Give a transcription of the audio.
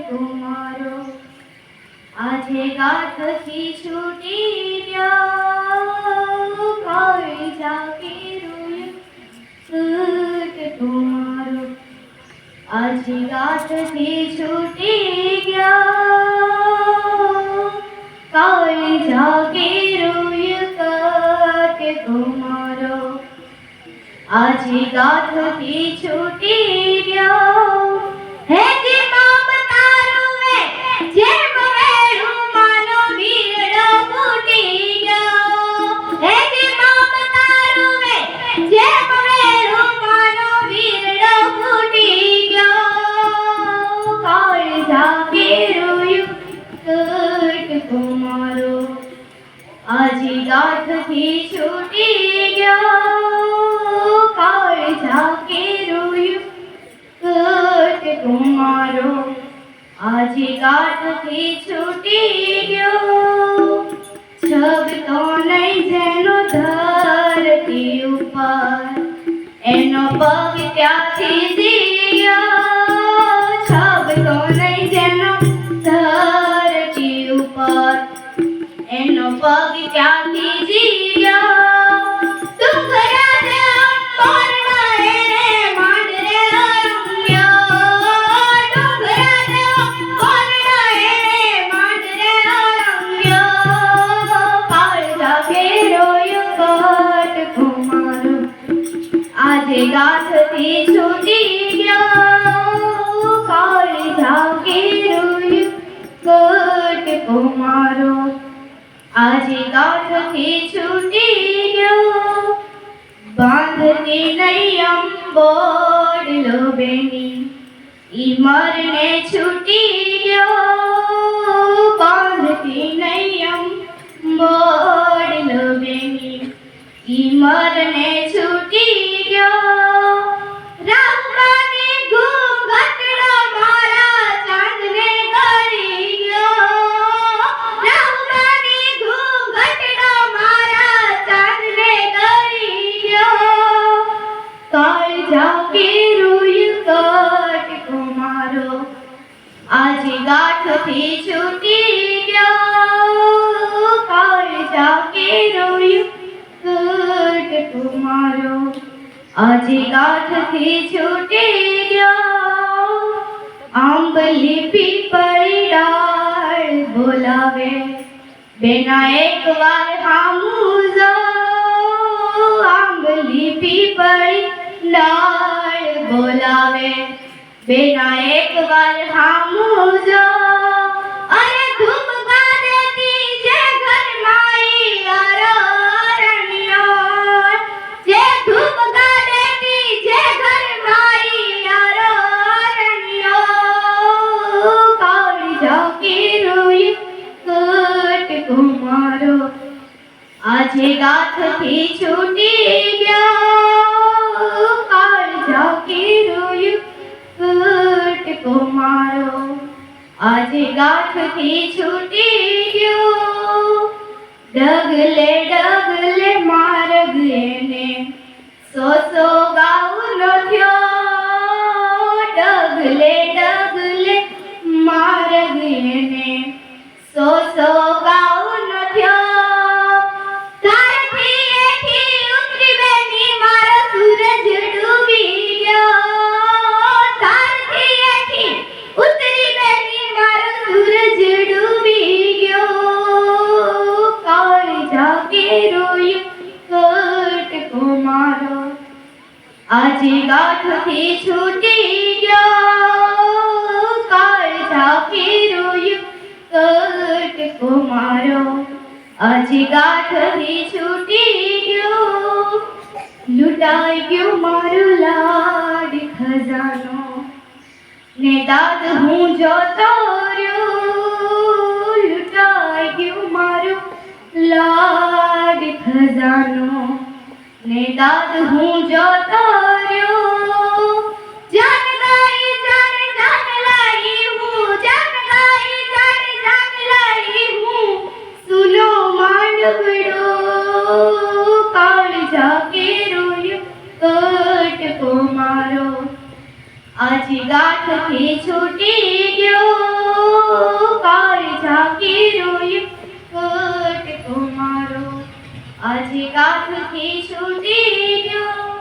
કુમારો આજે ગાંઠથી છૂટી ગયો કાળજા કેરું સૂટ કુમારો આજે ગાંઠથી છૂટી ગયો કાળજા કેરું સૂટ કુમારો આજે ગાંઠથી છૂટી ગયો હે જી બાપ તારું મે જેમ વેણું માનો વીરડો ફૂટી ગયો હે જી બાપ તારું મે જેમ વેણું માનો વીરડો ફૂટી ગયો કાળજા કેરું સૂટ કુમારો આજે ગાંઠથી છૂટી ગયો કાળજા કેરું સૂટ કુમારો આજે ગાંઠથી છૂટી ગયો છબતો નહીં જેનો ધરતી ઉપર એનો પગ ત્યાંથી જીયો છબતો નહીં જેનો ધરતી ઉપર એનો પગ ત્યાંથી જીયો આજે ગાંઠથી છૂટી ગયો કાળજા કેરું સૂટ કુમારો આજે ગાંઠથી છૂટી ગયો બાંધતી નહીં બોડલો બેની ઈ મરને છૂટી ગયો બાંધતી નહીં બોડલો બેની ઈ મરને છૂટી ગયો રામની ઘૂંઘટડો મારા ચાંદને ગળી ગયો રામની ઘૂંઘટડો મારા ચાંદને ગળી ગયો કાળજા કેરું સૂટ કુમારો આજે ગાંઠથી છૂટી ગયો કાળજા કેરું સૂટ કુમારો આજે ગાંઠથી છૂટી ગયો આંબલી પીપળી ડાળ બોલાવે બેના એકવાર હામું જો આંબલી પીપળી ડાળ બોલાવે બેના એકવાર હામું જો અરે ધૂપ ગાદેતી જે ઘર માઈ અરણ્યો જે ધૂપ ગાદેતી જે ઘર માઈ અરણ્યો કાળજા કેરું સૂટ કુમારો આજે ગાંઠથી છૂટી ગયો કાળજા કેરું સૂટ કુમારો આજે ગાંઠથી છૂટી ગયો ડગલે ડગલે માર્ગ એને સો ગાઉનો થયો ડગલે ડગલે માર્ગ એને સો ગાઉનો થયો તારથી એથી ઉતરી બેની મારો સૂરજ ડૂબી ગયો તારથી એથી ઉતરી બેની મારો સૂરજ ડૂબી ગયો કાળજા કેરું સૂટ કુમારો આજે ગાંઠથી છૂટી ગયો કાળજા કેરું સૂટ કુમારો આજે ગાંઠથી છૂટી ગયો લૂંટાઈ ગયો મારો લાડ ખજાનો ને દાદ હું જોતો રહ્યો લૂંટાઈ ગયો મારો લાડ ખજાનો ને દાદ હું જોતો રહ્યો જાન લાઈ હું જાન લાઈ હું સુનો માંડવડો કાળજા કેરું સૂટ કુમારો આજે ગાંઠથી છૂટી ગયો હજી કાંઠથી છૂટી ગયો